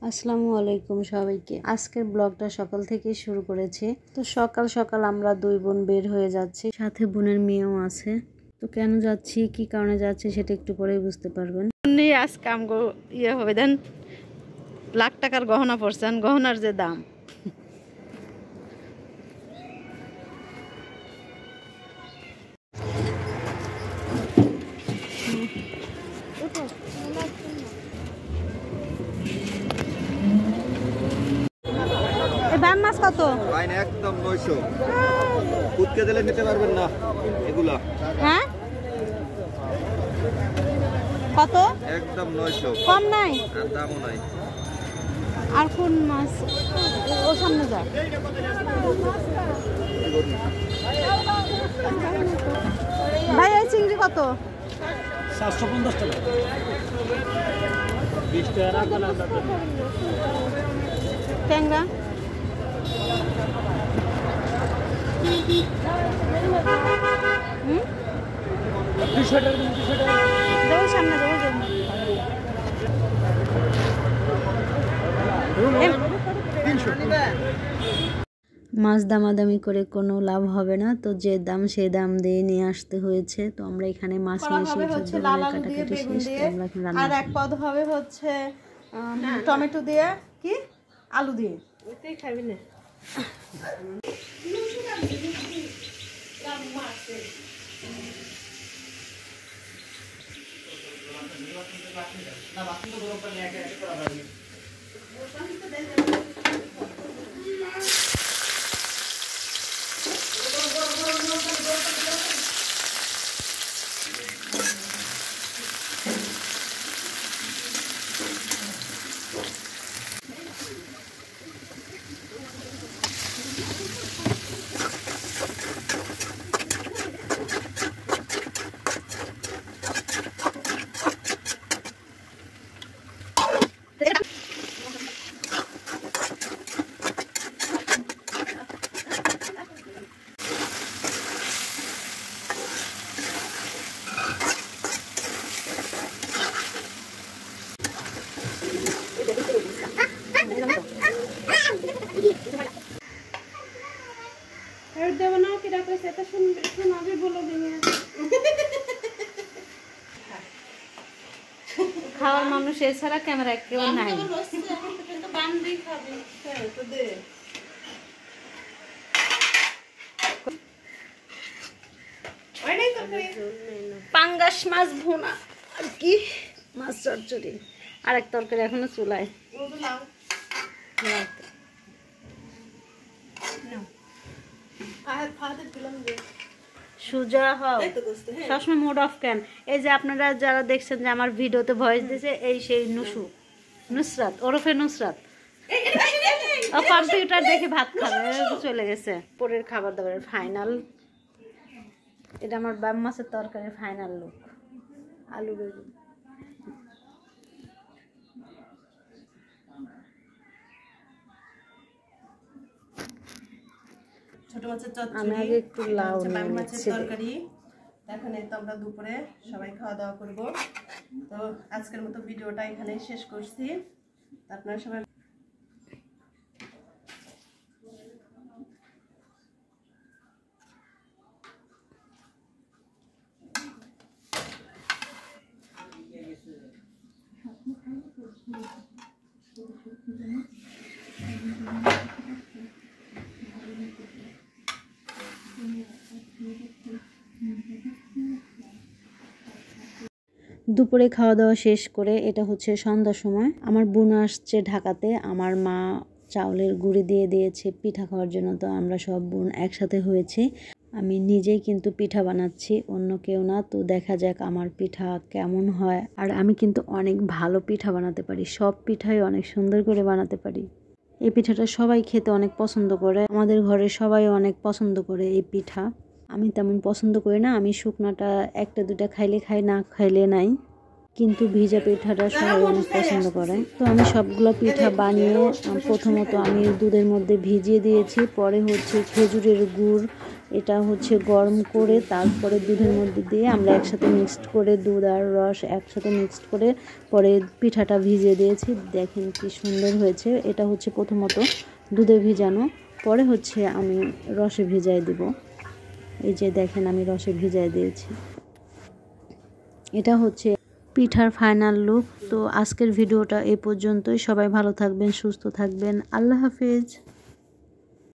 আসসালামু আলাইকুম সবাইকে। আজকের ব্লগটা সকাল থেকে শুরু করেছি। তো সকাল সকাল আমরা দুই বোন বের হয়ে যাচ্ছি, সাথে বোনের মেয়েও আছে। তো কেন যাচ্ছি, কি কারণে যাচ্ছি সেটা একটু পরেই বুঝতে পারবেন। আজ কাম ইয়ে হবে দেন, লাখ টাকার গহনা পড়ছেন, গহনার যে দাম। দাম মাছ কত? একদম 900। কুদকে দিলে নিতে পারবেন না এগুলা। হ্যাঁ কত? একদম 900। কম নাই? দামও নাই। আর কোন মাছ? ও সামনে যা। ভাই এই চিংড়ি কত? 750 টাকা। 20 টাকা রাখবেন আপনাদের। ট্যাংরা সামনে মাছ দামাদামি করে কোনো লাভ হবে না, তো যে দাম সেই দাম দিয়ে নিয়ে আসতে হয়েছে। তো আমরা এখানে মাছ নিয়ে এসেছি, কাটাকাটি শেষ, আমরা এখন রান্না। আর এক পদ হবে হচ্ছে টমেটো দিয়ে, কি আলু দিয়ে। ওইটাই খাবি না? খাওয়ার মানুষ এছাড়া ক্যামেরা কেউ নাই। পাঙ্গাস মাছ ভুনা আর কি মাছ চচ্চড়ি, আর এক তরকারি এখনো চুলায়। সুজা হও সবসময় মুড অফ কেন? এই যে আপনারা যারা দেখছেন যে আমার ভিডিওতে ভয়েস দিয়েছে, এই সেই নুসরাত ওরফে নুসরাত, ও কম্পিউটার দেখে ভাত খাবে চলে গেছে। পরের খাবার দাবারের ফাইনাল, এটা আমার বাম মাছের তরকারির ফাইনাল লুক। আলু বেগুন, ছোট মাছের তরকারি। এখন এই তো আমরা দুপুরে সবাই খাওয়া দাওয়া করব। তো আজকের মতো ভিডিওটা এখানেই শেষ করছি। আপনারা সবাই দুপুরে খাওয়া দাওয়া শেষ করে এটা হচ্ছে সন্ধ্যার সময়। আমার বোন আসছে ঢাকাতে, আমার মা চাউলের গুঁড়ি দিয়ে দিয়েছে পিঠা খাওয়ার জন্য। তো আমরা সব বোন একসাথে হয়েছি। আমি নিজেই কিন্তু পিঠা বানাচ্ছি, অন্য কেউ না। তো দেখা যাক আমার পিঠা কেমন হয়। আর আমি কিন্তু অনেক ভালো পিঠা বানাতে পারি, সব পিঠাই অনেক সুন্দর করে বানাতে পারি। এই পিঠাটা সবাই খেতে অনেক পছন্দ করে, আমাদের ঘরে সবাই অনেক পছন্দ করে এই পিঠা। আমি তেমন পছন্দ করি না, আমি শুকনাটা একটা দুটা খাইলে খাই, না খাইলে নাই। কিন্তু ভিজা পিঠাটা সবাই অনেক পছন্দ করে। তো আমি সবগুলো পিঠা বানিয়ে প্রথমত আমি দুধের মধ্যে ভিজিয়ে দিয়েছি, পরে হচ্ছে খেজুরের গুড়, এটা হচ্ছে গরম করে তারপরে দুধের মধ্যে দিয়ে আমরা একসাথে মিক্সড করে দুধ আর রস একসাথে মিক্সড করে পরে পিঠাটা ভিজিয়ে দিয়েছি। দেখেন কি সুন্দর হয়েছে। এটা হচ্ছে প্রথমত দুধে ভিজানো, পরে হচ্ছে আমি রসে ভিজাই দিব। এই যে দেখেন আমি রসে ভিজাই দিয়েছি। এটা হচ্ছে পিঠার ফাইনাল লুক। তো আজকের ভিডিওটা এই পর্যন্তই। সবাই ভালো থাকবেন, সুস্থ থাকবেন। আল্লাহ হাফেজ।